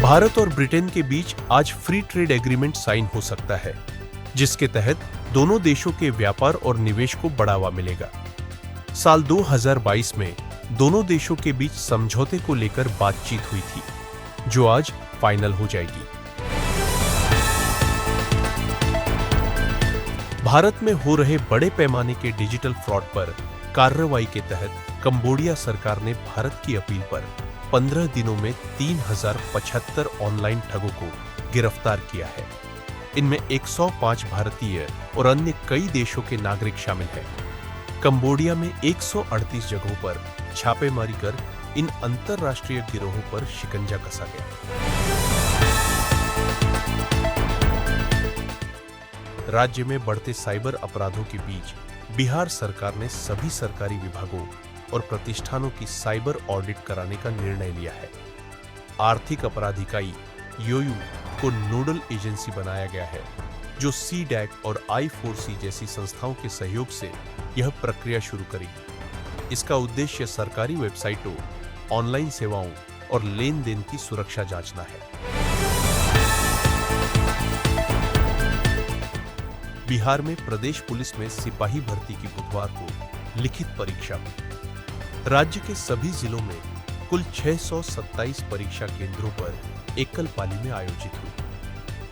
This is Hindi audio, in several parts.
भारत और ब्रिटेन के बीच आज फ्री ट्रेड एग्रीमेंट साइन हो सकता है, जिसके तहत दोनों देशों के व्यापार और निवेश को बढ़ावा मिलेगा। साल 2022 में दोनों देशों के बीच समझौते को लेकर बातचीत हुई थी, जो आज फाइनल हो जाएगी। भारत में हो रहे बड़े पैमाने के डिजिटल फ्रॉड पर कार्रवाई के तहत कंबोडिया सरकार ने भारत की अपील पर 15 दिनों में 3075 ऑनलाइन ठगों को गिरफ्तार किया है। इनमें 105 भारतीय और अन्य कई देशों के नागरिक शामिल हैं। कंबोडिया में 138 जगहों पर छापेमारी कर इन अंतरराष्ट्रीय गिरोहों पर शिकंजा कसा गया। राज्य में बढ़ते साइबर अपराधों के बीच बिहार सरकार ने सभी सरकारी विभागों और प्रतिष्ठानों की साइबर ऑडिट कराने का निर्णय लिया है। आर्थिक अपराध इकाई योयू को नोडल एजेंसी बनाया गया है, जो CDAC और I4C जैसी संस्थाओं के सहयोग से यह प्रक्रिया शुरू करेगी। इसका उद्देश्य सरकारी वेबसाइटों, ऑनलाइन सेवाओं और लेन देन की सुरक्षा जांचना है। बिहार में प्रदेश पुलिस में सिपाही भर्ती की बुधवार को लिखित परीक्षा हुई। राज्य के सभी जिलों में कुल 627 परीक्षा केंद्रों पर एकल पाली में आयोजित हुई।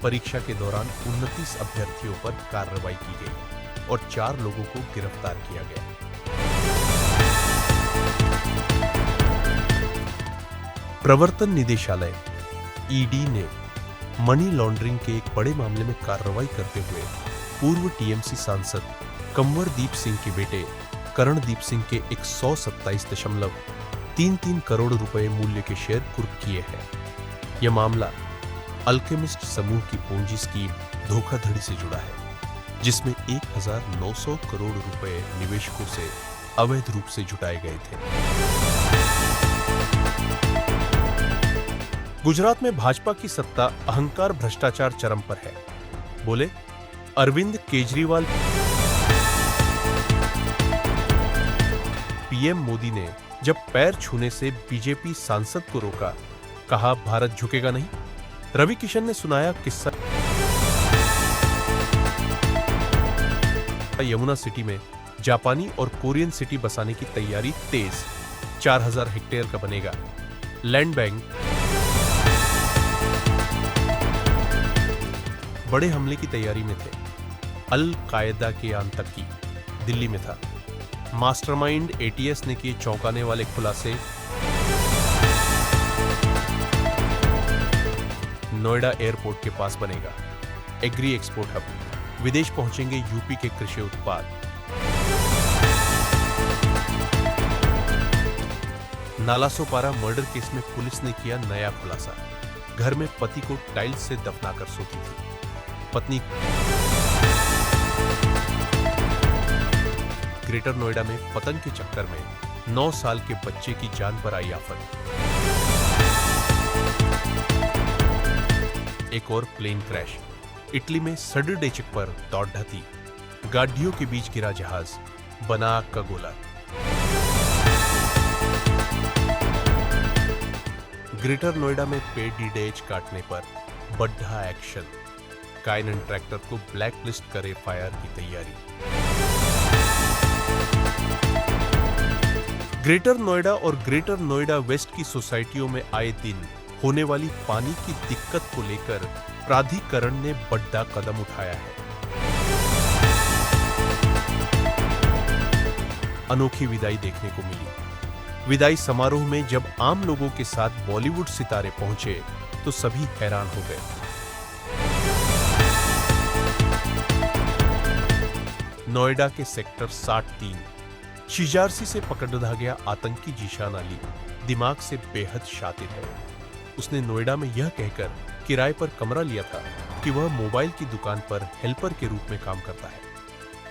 परीक्षा के दौरान 29 अभ्यर्थियों पर कार्रवाई की गई और 4 लोगों को गिरफ्तार किया गया। प्रवर्तन निदेशालय ED ने मनी लॉन्ड्रिंग के एक बड़े मामले में कार्रवाई करते हुए पूर्व TMC सांसद कंवरदीप सिंह के बेटे करणदीप सिंह के 127.33 करोड़ रुपए मूल्य के शेयर कुर्क किए हैं। यह मामला अल्केमिस्ट समूह की पूंजी स्कीम धोखाधड़ी से जुड़ा है, जिसमें 1900 करोड़ रुपए निवेशकों से अवैध रूप से जुटाए गए थे। गुजरात में भाजपा की सत्ता अहंकार भ्रष्टाचार चरम पर है, बोले अरविंद केजरीवाल। PM मोदी ने जब पैर छूने से बीजेपी सांसद को रोका, कहा भारत झुकेगा नहीं। रवि किशन ने सुनाया किस्सा। यमुना सिटी में जापानी और कोरियन सिटी बसाने की तैयारी तेज, 4000 हेक्टेयर का बनेगा लैंड बैंक। बड़े हमले की तैयारी में थे। अल कायदा के आतंकी दिल्ली में था। मास्टरमाइंड ATS ने किए चौंकाने वाले खुलासे। नोएडा एयरपोर्ट के पास बनेगा एग्री एक्सपोर्ट हब। विदेश पहुंचेंगे यूपी के कृषि उत्पाद। नालासोपारा मर्डर केस में पुलिस ने किया नया खुलासा। घर में पति को टाइल्स से दफनाकर सोती थी। पत्नी ग्रेटर नोएडा में पतंग के चक्कर में 9 साल के बच्चे की जान पर आई आफत। एक और प्लेन क्रैश। इटली में सडरडेचक पर दौड़ ढाती, गाड़ियों के बीच गिरा जहाज, बना आग का गोला। ग्रेटर नोएडा में पेड़ डीडेज काटने पर बड़ा एक्शन। काइनन ट्रैक्टर को ब्लैकलिस्ट करे फायर की तैयारी। ग्रेटर नोएडा और ग्रेटर नोएडा वेस्ट की सोसाइटियों में आए दिन होने वाली पानी की दिक्कत को लेकर प्राधिकरण ने बड़ा कदम उठाया है। अनोखी विदाई देखने को मिली। विदाई समारोह में जब आम लोगों के साथ बॉलीवुड सितारे पहुंचे तो सभी हैरान हो गए। नोएडा के सेक्टर 63 शिजारसी से पकड़ा गया आतंकी जीशान अली दिमाग से बेहद शातिर है। उसने नोएडा में यह कहकर किराए पर कमरा लिया था कि वह मोबाइल की दुकान पर हेल्पर के रूप में काम करता है।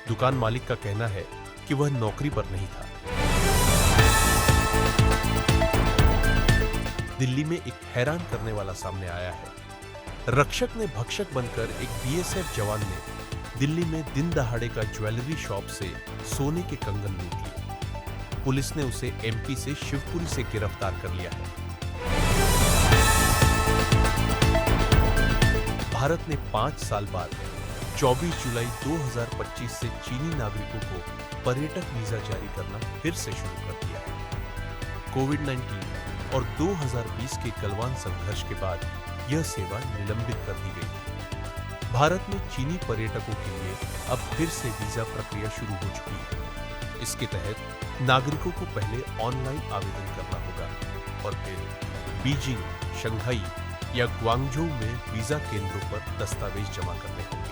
दुकान मालिक का कहना है कि वह नौकरी पर नहीं था। दिल्ली में एक हैरान करने वाला सामने आया है। रक्षक ने भक्षक बनकर एक BSF जवान ने दिल्ली में दिन दहाड़े का ज्वेलरी शॉप से सोने के कंगन लूट लिए। पुलिस ने उसे MP से शिवपुरी से गिरफ्तार कर लिया है। भारत ने 5 साल बाद 24 जुलाई 2025 से चीनी नागरिकों को पर्यटक वीजा जारी करना फिर से शुरू कर दिया है। कोविड-19 और 2020 के गलवान संघर्ष के बाद यह सेवा निलंबित कर दी गई थी। भारत में चीनी पर्यटकों के लिए अब फिर से वीजा प्रक्रिया शुरू हो चुकी है। इसके तहत नागरिकों को पहले ऑनलाइन आवेदन करना होगा और फिर बीजिंग, शंघाई या ग्वांगझोउ में वीजा केंद्रों पर दस्तावेज जमा करने होंगे।